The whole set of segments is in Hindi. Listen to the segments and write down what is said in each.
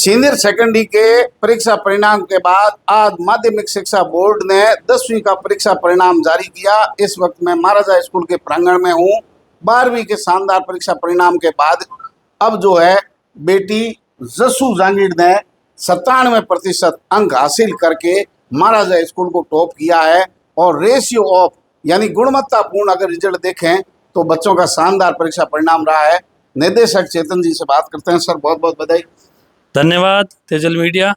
सीनियर सेकेंडरी के परीक्षा परिणाम के बाद आज माध्यमिक शिक्षा बोर्ड ने 10वीं का परीक्षा परिणाम जारी किया। इस वक्त मैं महाराजा स्कूल के प्रांगण में हूँ। 12वीं के शानदार परीक्षा परिणाम के बाद अब जो है बेटी जसू जांगीर ने 97% अंक हासिल करके महाराजा स्कूल को टॉप किया है। और रेशियो ऑफ यानी गुणवत्तापूर्ण अगर रिजल्ट देखें तो बच्चों का शानदार परीक्षा परिणाम रहा है। निदेशक चेतन जी से बात करते हैं। सर, बहुत बहुत बधाई। धन्यवाद तेजल मीडिया।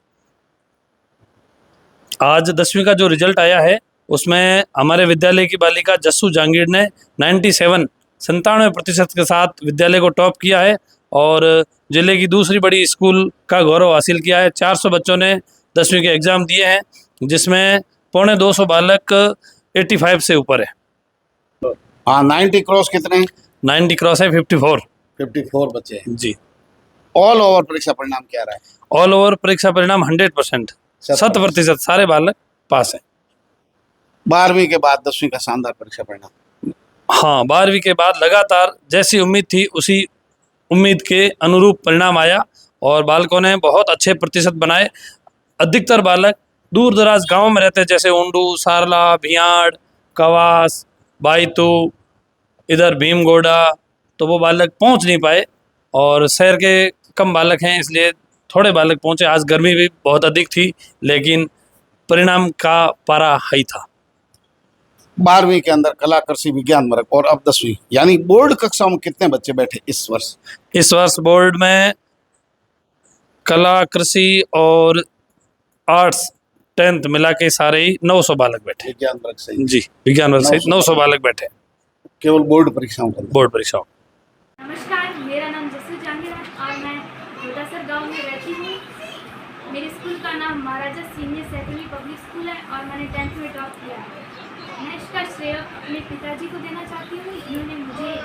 आज 10वीं का जो रिजल्ट आया है उसमें हमारे विद्यालय की बालिका जस्सू जांगीर ने 97% के साथ विद्यालय को टॉप किया है और जिले की दूसरी बड़ी स्कूल का गौरव हासिल किया है। 400 बच्चों ने 10वीं के एग्ज़ाम दिए हैं, जिसमें 250 बालक 85 से ऊपर है। हाँ, 90 क्रॉस कितने? 90 क्रॉस है 54 बच्चे हैं जी। ऑल ओवर परीक्षा परिणाम क्या रहा है? ऑल ओवर परीक्षा परिणाम 100%, 100% सारे बालक पास हैं। 12वीं के बाद 10वीं का शानदार परीक्षा परिणाम। हाँ, 12वीं के बाद लगातार जैसी उम्मीद थी उसी उम्मीद के अनुरूप परिणाम आया और बालकों ने बहुत अच्छे प्रतिशत बनाए। अधिकतर बालक दूर दराज गाँव में रहते हैं, जैसे उंडू, सारला, भियाड़, कवास, बाईतू, इधर भीमगोड़ा, तो वो बालक पहुंच नहीं पाए और शहर के कम बालक हैं इसलिए थोड़े बालक पहुंचे। आज गर्मी भी बहुत अधिक थी लेकिन परिणाम का पारा हाई था। 12वीं के अंदर कला, कृषि, विज्ञान वर्ग और अब 10वीं यानी बोर्ड कक्षाओं में कितने बच्चे बैठे इस वर्ष? इस वर्ष बोर्ड में कला, कृषि और आर्ट्स 10th मिला के सारे ही 900 बालक बैठे। विज्ञान वर्ग सही जी, विज्ञान वर्ग सहित 900 बालक बैठे केवल बोर्ड परीक्षाओं के अंदर। बोर्ड परीक्षाओं। नमस्कार, मेरा नाम जस्सू जांगीर है और मैं छोटासर गांव में रहती हूँ। मेरे स्कूल का नाम महाराजा सीनियर सेकेंडरी पब्लिक स्कूल है और मैंने 10th में टॉप किया है। मैं इसका श्रेय अपने पिताजी को देना चाहती हूँ। इन्होंने मुझे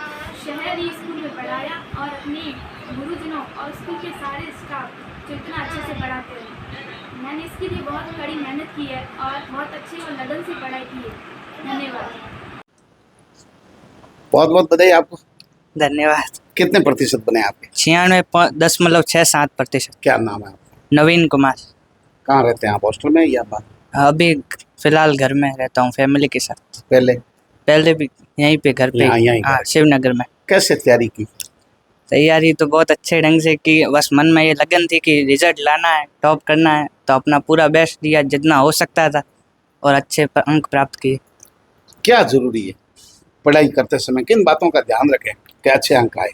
शहरी स्कूल में पढ़ाया और अपने गुरुजनों और स्कूल के सारे स्टाफ जो इतना अच्छे से पढ़ाते हैं, मैंने इसके लिए बहुत कड़ी मेहनत की है और बहुत अच्छी और लगन से पढ़ाई की है। धन्यवाद। बहुत बहुत बधाई आपको। धन्यवाद। कितने प्रतिशत बने आपके? 96.67%। क्या नाम है आपका? नवीन कुमार। कहाँ रहते हैं आप, हॉस्टल में या बाहर? अभी फिलहाल घर में रहता हूँ फैमिली के साथ। पहले भी यहीं पे घर पे। यहीं हाँ, शिवनगर में। कैसे तैयारी की? तैयारी तो बहुत अच्छे ढंग से की, बस मन में ये लगन थी कि रिजल्ट लाना है, टॉप करना है, तो अपना पूरा बेस्ट दिया जितना हो सकता था और अच्छे अंक प्राप्त किए। क्या जरूरी है पढ़ाई करते समय, किन बातों का ध्यान रखें कि अच्छे अंक आए?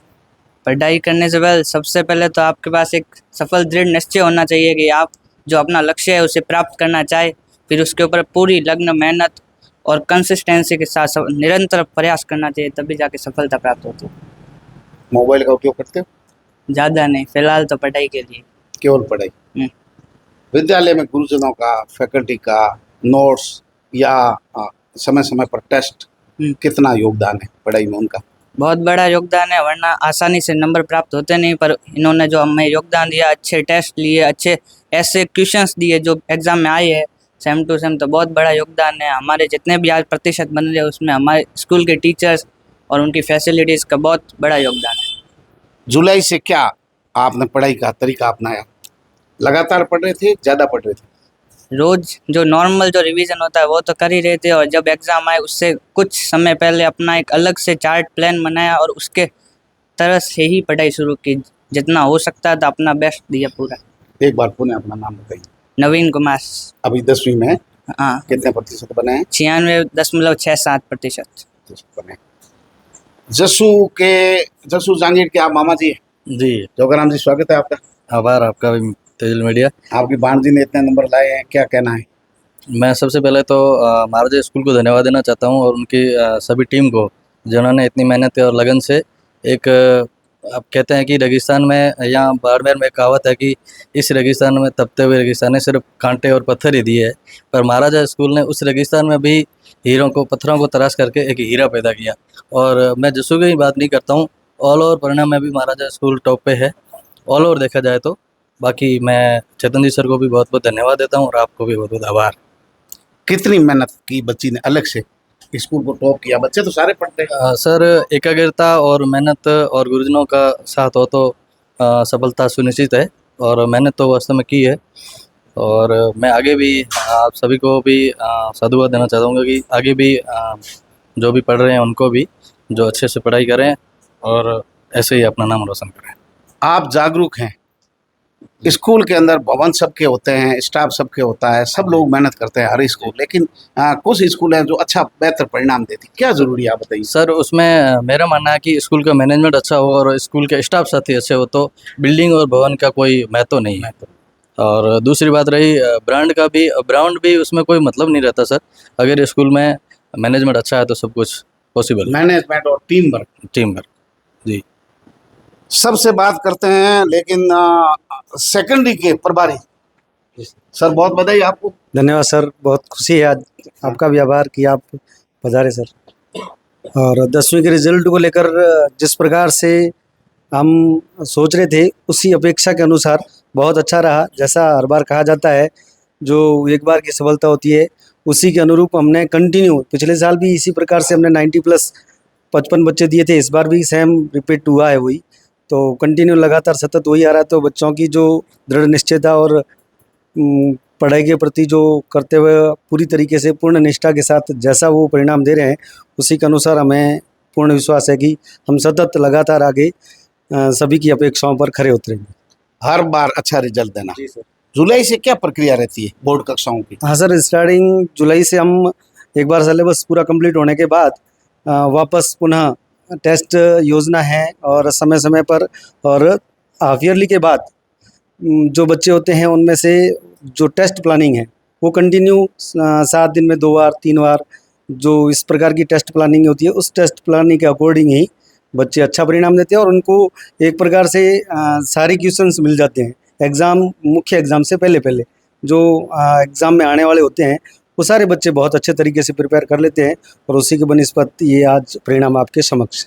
पढ़ाई करने से पहले सबसे पहले तो आपके पास एक सफल दृढ़ निश्चय होना चाहिए कि आप जो अपना लक्ष्य है उसे प्राप्त करना चाहे। फिर उसके ऊपर पूरी लगन, मेहनत और कंसिस्टेंसी के साथ निरंतर प्रयास करना चाहिए, तभी जाके सफलता प्राप्त होती है। मोबाइल का उपयोग करते हो? ज़्यादा नहीं, फिलहाल तो पढ़ाई के लिए। केवल पढ़ाई। विद्यालय में गुरुजनों का, फैकल्टी का, नोट्स या समय समय पर टेस्ट, कितना योगदान है पढ़ाई में उनका? बहुत बड़ा योगदान है, वरना आसानी से नंबर प्राप्त होते नहीं, पर इन्होंने जो हमें योगदान दिया, अच्छे टेस्ट लिए, अच्छे ऐसे क्वेश्चंस दिए जो एग्ज़ाम में आए हैं सेम टू सेम, तो बहुत बड़ा योगदान है। हमारे जितने भी आज प्रतिशत बन रहे हैं उसमें हमारे स्कूल के टीचर्स और उनकी फैसिलिटीज़ का बहुत बड़ा योगदान है। जुलाई से क्या आपने पढ़ाई का तरीका अपनाया? लगातार पढ़ रहे थे, ज़्यादा पढ़ रहे थे? रोज़ जो नॉर्मल जो रिवीजन होता है वो तो कर ही रहे थे और जब एग्ज़ाम आए उससे कुछ समय पहले अपना एक अलग से चार्ट प्लान बनाया और उसके तरह से ही पढ़ाई शुरू की। जितना हो सकता था अपना बेस्ट दिया पूरा। एक बार पुनः अपना नाम बताइए। नवीन कुमार। अभी 10वीं में हाँ। कितने प्रतिशत बने हैं? 96.67%। बने। जस्सू जांगीर के आप मामा जी हैं? जी, जोगाराम जी, स्वागत है आपका। आभार आपका भी तेजल मीडिया। आपकी भांजी ने इतने नंबर लाए हैं, क्या कहना है? मैं सबसे पहले तो महाराजा स्कूल को धन्यवाद देना चाहता हूं और उनकी सभी टीम को जिन्होंने इतनी मेहनत और लगन से एक आप कहते हैं कि रेगिस्तान में, यहाँ बाड़मेर में कहावत है कि इस रेगिस्तान में तपते हुए रेगिस्तान ने सिर्फ कांटे और पत्थर ही दिए है, पर महाराजा स्कूल ने उस रेगिस्तान में भी हीरों को, पत्थरों को तराश करके एक हीरा पैदा किया। और मैं जस्सू की बात नहीं करता हूँ, ऑल ओवर परिणाम में भी महाराजा स्कूल टॉप पे है ऑल ओवर देखा जाए तो। बाकी मैं चेतन जी सर को भी बहुत बहुत धन्यवाद देता हूँ और आपको भी बहुत बहुत आभार। कितनी मेहनत की बच्ची ने अलग से स्कूल को टॉप किया? बच्चे तो सारे पढ़ते हैं। सर, एकाग्रता और मेहनत और गुरुजनों का साथ हो तो सफलता सुनिश्चित है और मेहनत तो वास्तव में की है। और मैं आगे भी आप सभी को भी साधुवाद देना चाहता हूँ कि आगे भी जो भी पढ़ रहे हैं उनको भी जो अच्छे से पढ़ाई करें और ऐसे ही अपना नाम रोशन करें। आप जागरूक हैं। स्कूल के अंदर भवन सबके होते हैं, स्टाफ सबके होता है, सब लोग मेहनत करते हैं हर स्कूल, लेकिन कुछ स्कूल हैं जो अच्छा बेहतर परिणाम देती, क्या जरूरी है आप बताइए। सर उसमें मेरा मानना है कि स्कूल का मैनेजमेंट अच्छा हो और स्कूल के स्टाफ साथी अच्छे हो तो बिल्डिंग और भवन का कोई महत्व नहीं है। और दूसरी बात रही ब्रांड भी उसमें कोई मतलब नहीं रहता सर। अगर स्कूल में मैनेजमेंट अच्छा है तो सब कुछ पॉसिबल है। मैनेजमेंट और टीम वर्क जी। सबसे बात करते हैं, लेकिन सेकेंडरी के प्रभारी सर, बहुत बधाई आपको। धन्यवाद सर, बहुत खुशी है आज, आपका भी आभार कि आप पधारे सर। और 10वीं के रिजल्ट को लेकर जिस प्रकार से हम सोच रहे थे उसी अपेक्षा के अनुसार बहुत अच्छा रहा। जैसा हर बार कहा जाता है, जो एक बार की सफलता होती है उसी के अनुरूप हमने कंटिन्यू, पिछले साल भी इसी प्रकार से हमने 90+ 55 बच्चे दिए थे, इस बार भी सेम रिपीट हुआ है वही। तो कंटिन्यू लगातार सतत वही आ रहा है। तो बच्चों की जो दृढ़ निश्चयता और पढ़ाई के प्रति जो करते हुए पूरी तरीके से पूर्ण निष्ठा के साथ जैसा वो परिणाम दे रहे हैं उसी के अनुसार हमें पूर्ण विश्वास है कि हम सतत लगातार आगे सभी की अपेक्षाओं पर खरे उतरेंगे। हर बार अच्छा रिजल्ट देना। जी सर। जुलाई से क्या प्रक्रिया रहती है बोर्ड कक्षाओं की? हाँ सर, स्टार्टिंग जुलाई से हम एक बार सिलेबस पूरा कंप्लीट होने के बाद वापस पुनः टेस्ट योजना है और समय समय पर, और हाफ ईयरली के बाद जो बच्चे होते हैं उनमें से जो टेस्ट प्लानिंग है वो कंटिन्यू 7 दिन में 2 बार 3 बार जो इस प्रकार की टेस्ट प्लानिंग होती है, उस टेस्ट प्लानिंग के अकॉर्डिंग ही बच्चे अच्छा परिणाम देते हैं और उनको एक प्रकार से सारे क्वेश्चंस मिल जाते हैं एग्ज़ाम, मुख्य एग्ज़ाम से पहले जो एग्ज़ाम में आने वाले होते हैं वो सारे बच्चे बहुत अच्छे तरीके से प्रिपेयर कर लेते हैं और उसी के बनिस्पत ये आज परिणाम आपके समक्ष।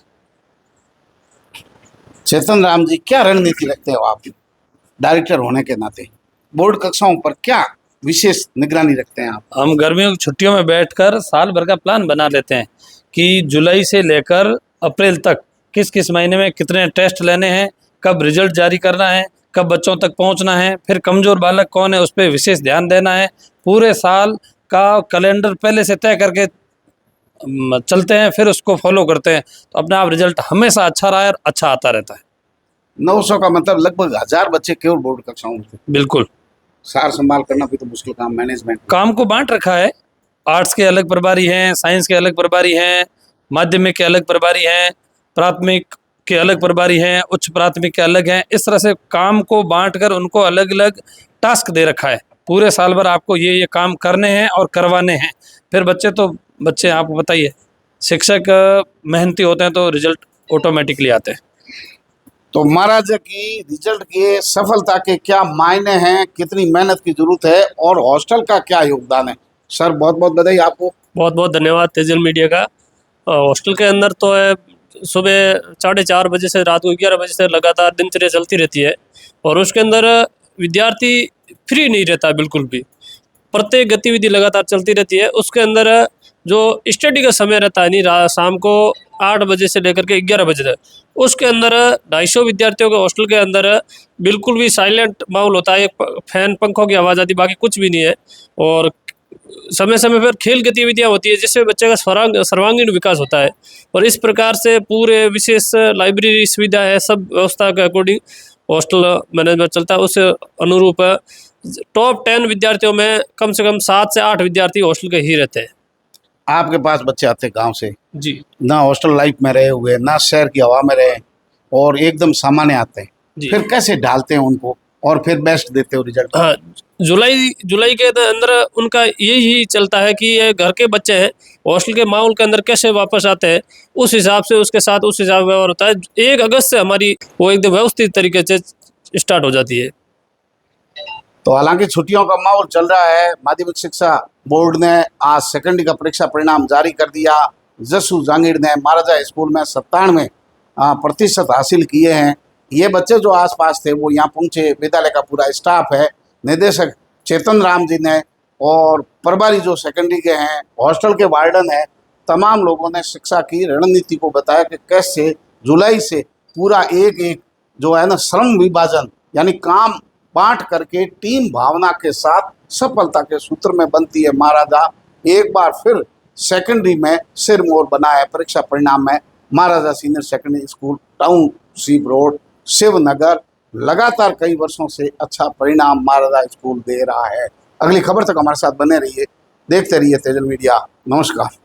चेतन राम जी, क्या रणनीति रखते हो आप डायरेक्टर होने के नाते? बोर्ड कक्षाओं पर क्या विशेष निगरानी रखते हैं आप? हम गर्मियों की छुट्टियों में बैठकर साल भर का प्लान बना लेते हैं कि जुलाई से लेकर अप्रैल तक किस किस महीने में कितने टेस्ट लेने हैं, कब रिजल्ट जारी करना है, कब बच्चों तक पहुंचना है, फिर कमज़ोर बालक कौन है उस पर विशेष ध्यान देना है। पूरे साल का कैलेंडर पहले से तय करके चलते हैं, फिर उसको फॉलो करते हैं, तो अपने आप रिजल्ट हमेशा अच्छा रहा है और अच्छा आता रहता है। 900 का मतलब लगभग 1000 बच्चे केवल बोर्ड कक्षाओं में। बिल्कुल। सार संभाल करना भी तो मुश्किल काम, मैनेजमेंट काम को बांट रखा है, आर्ट्स के अलग प्रभारी हैं, साइंस के अलग प्रभारी हैं, माध्यमिक के अलग प्रभारी हैं, प्राथमिक के अलग प्रभारी हैं, उच्च प्राथमिक के अलग हैं। इस तरह से काम को बांटकर उनको अलग अलग टास्क दे रखा है। पूरे साल भर आपको ये काम करने हैं और करवाने हैं। फिर बच्चे आपको बताइए, शिक्षक मेहनती होते हैं तो रिजल्ट ऑटोमेटिकली आते हैं। तो महाराज की रिजल्ट की सफलता के क्या मायने हैं, कितनी मेहनत की जरूरत है और हॉस्टल का क्या योगदान है? सर, बहुत बहुत बधाई आपको। बहुत बहुत धन्यवाद तेजल मीडिया का। हॉस्टल के अंदर तो है, सुबह 4:30 बजे से रात को 11 बजे से लगातार दिनचर्या चलती रहती है और उसके अंदर विद्यार्थी फ्री नहीं रहता बिल्कुल भी। प्रत्येक गतिविधि लगातार चलती रहती है। उसके अंदर जो स्टडी का समय रहता है नहीं, शाम को 8 बजे से लेकर के 11 बजे तक, उसके अंदर 250 विद्यार्थियों के हॉस्टल के अंदर बिल्कुल भी साइलेंट माहौल होता है। फैन पंखों की आवाज़ आती, बाकी कुछ भी नहीं है। और समय समय पर खेल गतिविधियां होती है जिससे बच्चे का सर्वांगीण विकास होता है। और इस प्रकार से पूरे विशेष लाइब्रेरी सुविधा है, सब व्यवस्था के अकॉर्डिंग हॉस्टल मैनेजमेंट चलता है। उस अनुरूप टॉप 10 विद्यार्थियों में कम से कम 7 से 8 विद्यार्थी हॉस्टल के ही रहते हैं। आपके पास बच्चे आते गांव से, जी, ना हॉस्टल लाइफ में रहे हुए, ना शहर की हवा में रहे, और एकदम सामान्य आते हैं, जी। फिर कैसे ढालते हैं उनको और फिर बेस्ट देते हो रिजल्ट? हाँ, जुलाई के अंदर उनका यही चलता है कि ये घर के बच्चे हैं, हॉस्टल के माहौल के अंदर कैसे वापस आते हैं, उस हिसाब से उसके साथ उस हिसाब व्यवहार होता है। 1 अगस्त से हमारी वो एकदम व्यवस्थित तरीके से स्टार्ट हो जाती है। तो हालांकि छुट्टियों का माहौल चल रहा है, माध्यमिक शिक्षा बोर्ड ने आज सेकेंडरी का परीक्षा परिणाम जारी कर दिया। जस्सू जहांगीर ने महाराजा स्कूल में 97% हासिल किए हैं। ये बच्चे जो आसपास थे वो यहाँ पहुँचे, विद्यालय का पूरा स्टाफ है, निदेशक चेतन राम जी ने और प्रभारी जो सेकेंडरी के हैं, हॉस्टल के वार्डन हैं, तमाम लोगों ने शिक्षा की रणनीति को बताया कि कैसे जुलाई से पूरा एक जो है ना श्रम विभाजन, यानी काम बांट करके टीम भावना के साथ सफलता के सूत्र में बनती है महाराजा। एक बार फिर सेकेंडरी में सिरमौर बना है परीक्षा परिणाम में Maharaja senior secondary school township road Shivnagar. लगातार कई वर्षों से अच्छा परिणाम महाराजा स्कूल दे रहा है। अगली खबर तक हमारे साथ बने रहिए, देखते रहिए तेजल मीडिया। नमस्कार।